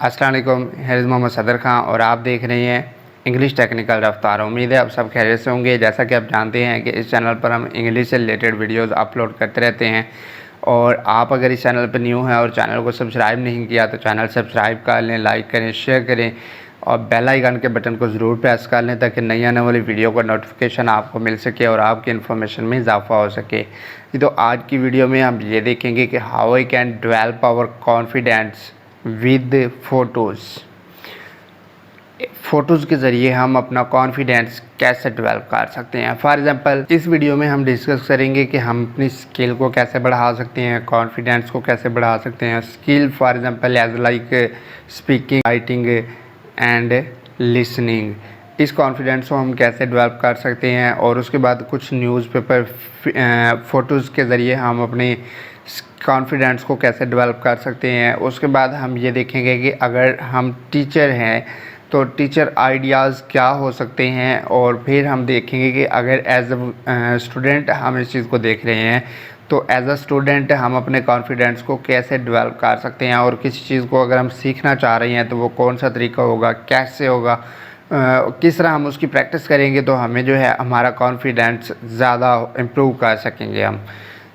अस्सलाम वालेकुम, हैरिस मोहम्मद सदर खां और आप देख रहे हैं इंग्लिश टेक्निकल रफ्तार। उम्मीद है आप सब खैरियत से होंगे। जैसा कि आप जानते हैं कि इस चैनल पर हम इंग्लिश से रिलेटेड वीडियोस अपलोड करते रहते हैं और आप अगर इस चैनल पर न्यू हैं और चैनल को सब्सक्राइब नहीं किया तो चैनल सब्सक्राइब कर लें, लाइक करें, शेयर करें और बेल आइकन के बटन को ज़रूर प्रेस कर लें ताकि नई आने वाली वीडियो का नोटिफिकेशन आपको मिल सके और आपकी इन्फॉर्मेशन में इजाफा हो सके। तो आज की वीडियो में हम ये देखेंगे कि how I can develop our confidence with photos के ज़रिए हम अपना कॉन्फिडेंस कैसे डेवलप कर सकते हैं। फॉर एग्ज़ाम्पल इस वीडियो में हम डिस्कस करेंगे कि हम अपनी स्किल को कैसे बढ़ा सकते हैं, कॉन्फिडेंस को कैसे बढ़ा सकते हैं। Skill for example as like speaking, writing and listening. इस कॉन्फिडेंस को हम कैसे डेवलप कर सकते हैं और उसके बाद कुछ न्यूज़पेपर फ़ोटोज़ के ज़रिए हम अपने कॉन्फिडेंस को कैसे डेवलप कर सकते हैं। उसके बाद हम ये देखेंगे कि अगर हम टीचर हैं तो टीचर आइडियाज़ क्या हो सकते हैं और फिर हम देखेंगे कि अगर एज अ स्टूडेंट हम इस चीज़ को देख रहे हैं तो एज अ स्टूडेंट हम अपने कॉन्फिडेंस को कैसे डेवलप कर सकते हैं और किसी चीज़ को अगर हम सीखना चाह रहे हैं तो वो कौन सा तरीका होगा, कैसे होगा, किस तरह हम उसकी प्रैक्टिस करेंगे तो हमें जो है हमारा कॉन्फिडेंस ज़्यादा इम्प्रूव कर सकेंगे हम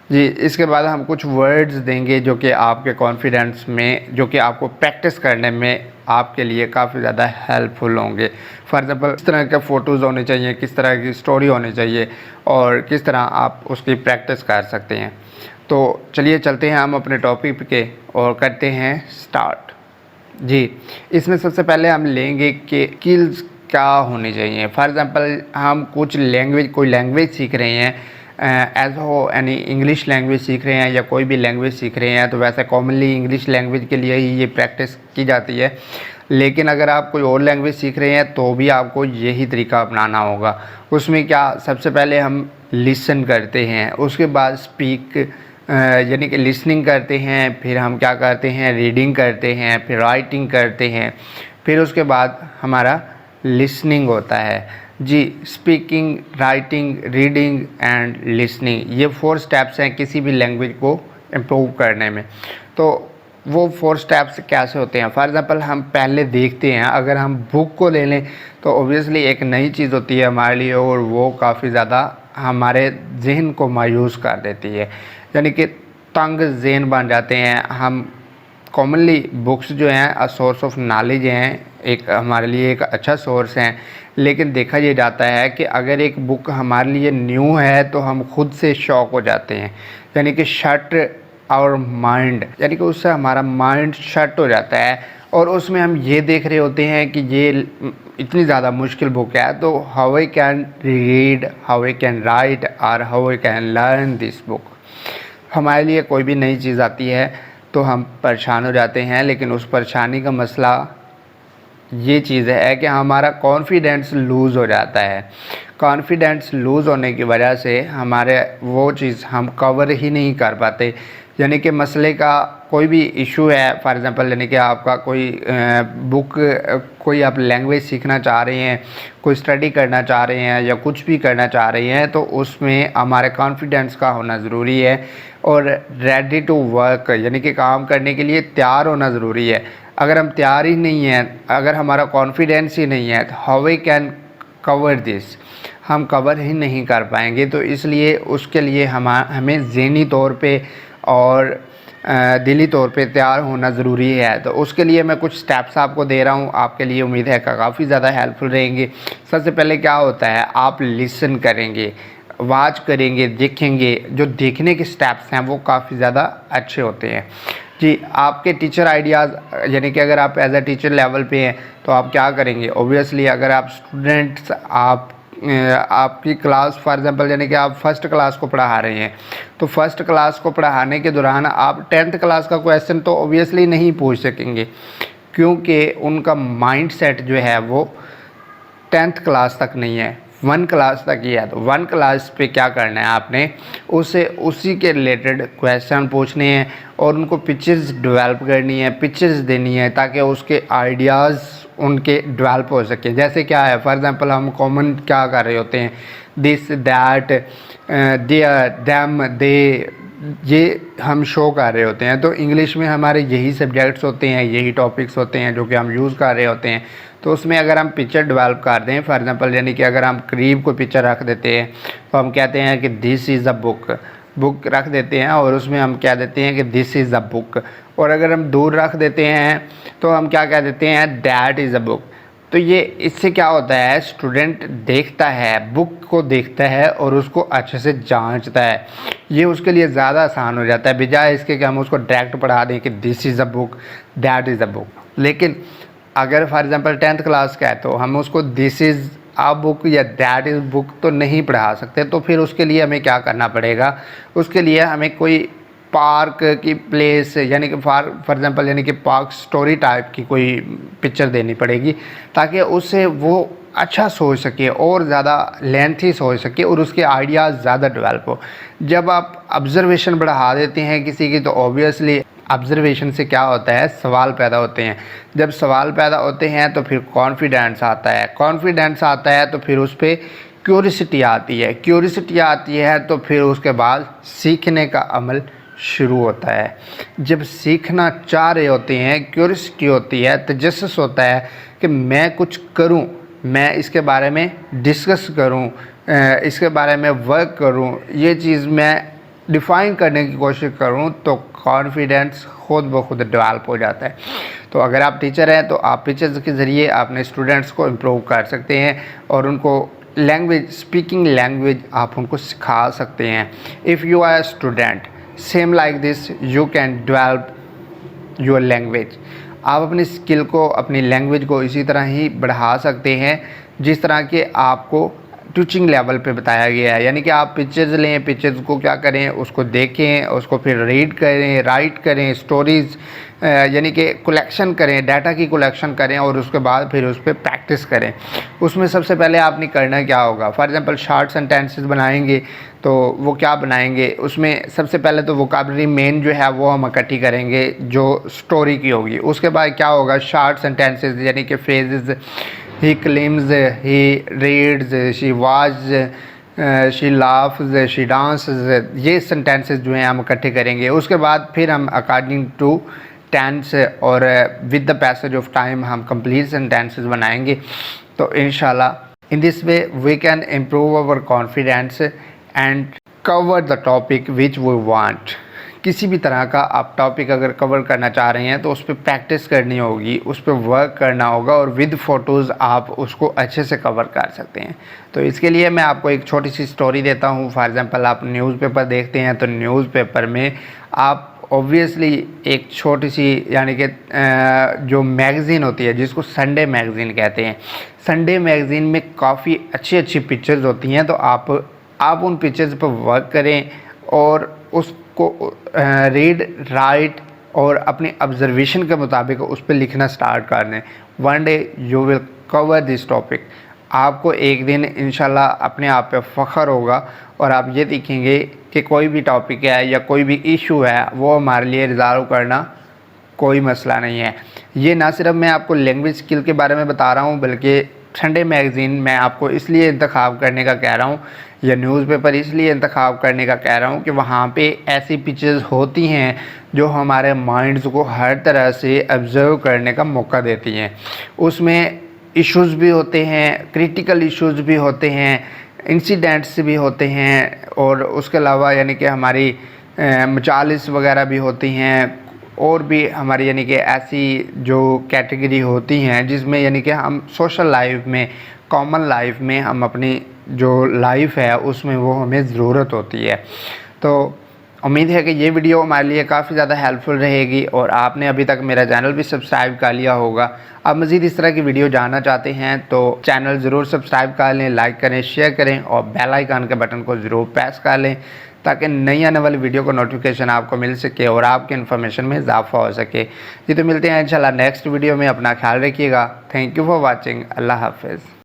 जी। इसके बाद हम कुछ वर्ड्स देंगे जो कि आपके कॉन्फिडेंस में, जो कि आपको प्रैक्टिस करने में आपके लिए काफ़ी ज़्यादा हेल्पफुल होंगे। फॉर एग्ज़ाम्पल किस तरह के फ़ोटोज़ होने चाहिए, किस तरह की स्टोरी होनी चाहिए और किस तरह आप उसकी प्रैक्टिस कर सकते हैं। तो चलिए चलते हैं हम अपने टॉपिक पे और करते हैं स्टार्ट जी। इसमें सबसे पहले हम लेंगे कि स्किल्स क्या होनी चाहिए। फॉर एग्ज़ाम्पल हम कोई लैंग्वेज सीख रहे हैं, एज हो यानी इंग्लिश लैंग्वेज सीख रहे हैं या कोई भी लैंग्वेज सीख रहे हैं तो वैसे कॉमनली इंग्लिश लैंग्वेज के लिए ही ये प्रैक्टिस की जाती है। लेकिन अगर आप कोई और लैंग्वेज सीख रहे हैं तो भी आपको यही तरीका अपनाना होगा। उसमें क्या, सबसे पहले हम लिसन करते हैं, उसके बाद स्पीक यानी कि लिसनिंग करते हैं, फिर हम क्या करते हैं, रीडिंग करते हैं, फिर राइटिंग करते हैं, फिर उसके बाद हमारा लिसनिंग होता है जी। Speaking, writing, reading and listening, ये 4 स्टेप्स हैं किसी भी लैंग्वेज को इम्प्रूव करने में। तो वो 4 स्टेप्स कैसे होते हैं। फॉर एग्ज़ाम्पल हम पहले देखते हैं, अगर हम बुक को ले लें तो ओबियसली एक नई चीज़ होती है हमारे लिए और वो काफ़ी ज़्यादा हमारे जहन को मायूस कर देती है, यानी कि तंग जहन बन जाते हैं हम। कॉमनली बुक्स जो हैं अ सोर्स ऑफ नॉलेज हैं, एक हमारे लिए एक अच्छा सोर्स हैं, लेकिन देखा ये जाता है कि अगर एक बुक हमारे लिए न्यू है तो हम खुद से शॉक हो जाते हैं, यानी कि शट आवर माइंड, यानी कि उससे हमारा माइंड शट हो जाता है और उसमें हम ये देख रहे होते हैं कि ये इतनी ज़्यादा मुश्किल बुक है तो how I can read, how I can write और how I can learn this book. हमारे लिए कोई भी नई चीज़ आती है तो हम परेशान हो जाते हैं, लेकिन उस परेशानी का मसला ये चीज़ है कि हमारा कॉन्फिडेंस लूज़ हो जाता है। कॉन्फिडेंस लूज़ होने की वजह से हमारे वो चीज़ हम कवर ही नहीं कर पाते। यानी कि मसले का कोई भी इशू है, फॉर एग्ज़ाम्पल यानी कि आपका कोई बुक, कोई आप लैंग्वेज सीखना चाह रहे हैं, कोई स्टडी करना चाह रहे हैं या कुछ भी करना चाह रहे हैं तो उसमें हमारे कॉन्फिडेंस का होना ज़रूरी है और रेडी टू वर्क यानी कि काम करने के लिए तैयार होना ज़रूरी है। अगर हम तैयार ही नहीं हैं, अगर हमारा कॉन्फिडेंस ही नहीं है तो how we can cover this, हम कवर ही नहीं कर पाएंगे। तो इसलिए उसके लिए हमें ज़हनी तौर पे और दिली तौर पे तैयार होना ज़रूरी है। तो उसके लिए मैं कुछ स्टेप्स आपको दे रहा हूँ, आपके लिए उम्मीद है कि काफ़ी ज़्यादा हेल्पफुल रहेंगे। सबसे पहले क्या होता है, आप लिसन करेंगे, वॉच करेंगे, देखेंगे। जो देखने के स्टेप्स हैं वो काफ़ी ज़्यादा अच्छे होते हैं जी। आपके टीचर आइडियाज़, यानी कि अगर आप एज अ टीचर लेवल पे हैं तो आप क्या करेंगे, ओबियसली अगर आप स्टूडेंट्स, आपकी क्लास फॉर एग्ज़ाम्पल यानी कि आप फर्स्ट क्लास को पढ़ा रहे हैं तो फर्स्ट क्लास को पढ़ाने के दौरान आप 10th क्लास का क्वेश्चन तो ओबियसली नहीं पूछ सकेंगे, क्योंकि उनका माइंड सेट जो है वो 10th क्लास तक नहीं है, 1 क्लास तक ही है। तो 1 क्लास पे क्या करना है आपने, उसी के रिलेटेड क्वेश्चन पूछने हैं और उनको पिक्चर्स डेवलप करनी है, पिक्चर्स देनी है ताकि उसके आइडियाज़ उनके डेवलप हो सके। जैसे क्या है, फॉर एग्ज़ाम्पल हम कॉमन क्या कर रहे होते हैं, दिस, दैट, देयर, देम, दे, ये हम शो कर रहे होते हैं। तो इंग्लिश में हमारे यही सब्जेक्ट्स होते हैं, यही टॉपिक्स होते हैं जो कि हम यूज़ कर रहे होते हैं। तो उसमें अगर हम पिक्चर डेवलप कर दें, फॉर एग्जांपल यानी कि अगर हम करीब को पिक्चर रख देते हैं तो हम कहते हैं कि दिस इज़ अ बुक रख देते हैं, और उसमें हम क्या देते हैं कि दिस इज़ अ बुक। और अगर हम दूर रख देते हैं तो हम क्या कह देते हैं, दैट इज़ अ बुक। तो ये इससे क्या होता है, स्टूडेंट देखता है, बुक को देखता है और उसको अच्छे से जांचता है। ये उसके लिए ज़्यादा आसान हो जाता है, बजाय इसके कि हम उसको डायरेक्ट पढ़ा दें कि this is a book, that is a book. लेकिन अगर फॉर एग्जांपल 10th क्लास का है तो हम उसको दिस इज़ आ बुक या दैट इज़ बुक तो नहीं पढ़ा सकते। तो फिर उसके लिए हमें क्या करना पड़ेगा, उसके लिए हमें कोई पार्क की प्लेस यानी कि फॉर एग्जांपल यानी कि पार्क स्टोरी टाइप की कोई पिक्चर देनी पड़ेगी, ताकि उससे वो अच्छा सोच सके और ज़्यादा लेंथी सोच सके और उसके आइडियाज़ ज़्यादा डेवलप हो। जब आप ऑब्ज़र्वेशन बढ़ा देते हैं किसी की तो ऑब्वियसली ऑब्ज़र्वेशन से क्या होता है, सवाल पैदा होते हैं। जब सवाल पैदा होते हैं तो फिर कॉन्फिडेंस आता है, कॉन्फिडेंस आता है तो फिर उस पर क्यूरियोसिटी आती है, क्यूरियोसिटी आती है तो फिर उसके बाद सीखने का अमल शुरू होता है। जब सीखना चाह रहे होते हैं, क्यूरियोसिटी होती है, तजस्सुस होता है कि मैं कुछ करूं, मैं इसके बारे में डिस्कस करूं, इसके बारे में वर्क करूं, ये चीज़ मैं डिफ़ाइन करने की कोशिश करूं, तो कॉन्फिडेंस खुद ब खुद डेवलप हो जाता है। तो अगर आप टीचर हैं तो आप टीचर्स के ज़रिए अपने स्टूडेंट्स को इम्प्रूव कर सकते हैं और उनको लैंग्वेज, स्पीकिंग लैंग्वेज आप उनको सिखा सकते हैं। If you are a student same like this you can develop your language. आप अपनी स्किल को, अपनी लैंग्वेज को इसी तरह ही बढ़ा सकते हैं जिस तरह के आपको टीचिंग लेवल पे बताया गया है। यानी कि आप पिक्चर्स लें, पिक्चर्स को क्या करें, उसको देखें, उसको फिर रीड करें, राइट करें, स्टोरीज़ यानी कि कलेक्शन करें, डाटा की कलेक्शन करें और उसके बाद फिर उस पर प्रैक्टिस करें। उसमें सबसे पहले आपने करना क्या होगा, फॉर एग्जांपल शॉर्ट सेंटेंसेस बनाएंगे तो वो क्या बनाएंगे, उसमें सबसे पहले तो वोकैबुलरी मेन जो है वो हम इकट्ठी करेंगे जो स्टोरी की होगी। उसके बाद क्या होगा, शॉर्ट सेंटेंसेस यानी कि phrases, he claims, he reads, she was, she laughs, she dances, ये सेंटेंसेस जो हैं हम इकट्ठे करेंगे। उसके बाद फिर हम अकॉर्डिंग टू टेंस और with the passage of time हम कंप्लीट सेंटेंसेस बनाएंगे। तो इंशाल्लाह in this way we can improve our confidence and cover the topic which we want. किसी भी तरह का आप टॉपिक अगर कवर करना चाह रहे हैं तो उस पर प्रैक्टिस करनी होगी, उस पर वर्क करना होगा और विद फ़ोटोज़ आप उसको अच्छे से कवर कर सकते हैं। तो इसके लिए मैं आपको एक छोटी सी स्टोरी देता हूँ। फॉर एग्ज़ाम्पल आप न्यूज़पेपर देखते हैं तो न्यूज़पेपर में आप ऑब्वियसली एक छोटी सी यानी कि जो मैगज़ीन होती है जिसको संडे मैगज़ीन कहते हैं, संडे मैगज़ीन में काफ़ी अच्छी अच्छी पिक्चर्स होती हैं। तो आप उन पिक्चर्स पर वर्क करें और उसको रीड, राइट और अपनी ऑब्जर्वेशन के मुताबिक उस पर लिखना स्टार्ट कर दें। One day you will cover this topic. आपको एक दिन इंशाल्लाह अपने आप पे फ़ख्र होगा और आप ये देखेंगे कि कोई भी टॉपिक है या कोई भी इशू है वो हमारे लिए रिज़ॉल्व करना कोई मसला नहीं है। ये ना सिर्फ मैं आपको लैंग्वेज स्किल के बारे में बता रहा हूँ, बल्कि संडे मैगज़ीन मैं आपको इसलिए इंतखाब करने का कह रहा हूँ या न्यूज़पेपर इसलिए इंतखाब करने का कह रहा हूँ कि वहाँ पे ऐसी पिक्चर्स होती हैं जो हमारे माइंड्स को हर तरह से ऑब्ज़र्व करने का मौका देती हैं। उसमें इश्यूज़ भी होते हैं, क्रिटिकल इश्यूज़ भी होते हैं, इंसिडेंट्स भी होते हैं और उसके अलावा यानी कि हमारी मचालिस वगैरह भी होती हैं और भी हमारी यानी कि ऐसी जो कैटेगरी होती हैं जिसमें यानी कि हम सोशल लाइफ में, कॉमन लाइफ में हम अपनी जो लाइफ है उसमें वो हमें ज़रूरत होती है। तो उम्मीद है कि ये वीडियो हमारे लिए काफ़ी ज़्यादा हेल्पफुल रहेगी और आपने अभी तक मेरा चैनल भी सब्सक्राइब कर लिया होगा। आप मज़ीद इस तरह की वीडियो जानना चाहते हैं तो चैनल ज़रूर सब्सक्राइब कर लें, लाइक करें, शेयर करें और बेल आइकन के बटन को ज़रूर प्रेस कर लें ताकि नई आने वाली वीडियो को नोटिफिकेशन आपको मिल सके और आपके इन्फॉर्मेशन में इजाफा हो सके। जी तो मिलते हैं इंशाल्लाह नेक्स्ट वीडियो में। अपना ख्याल रखिएगा। Thank you for watching. अल्लाह हाफिज़।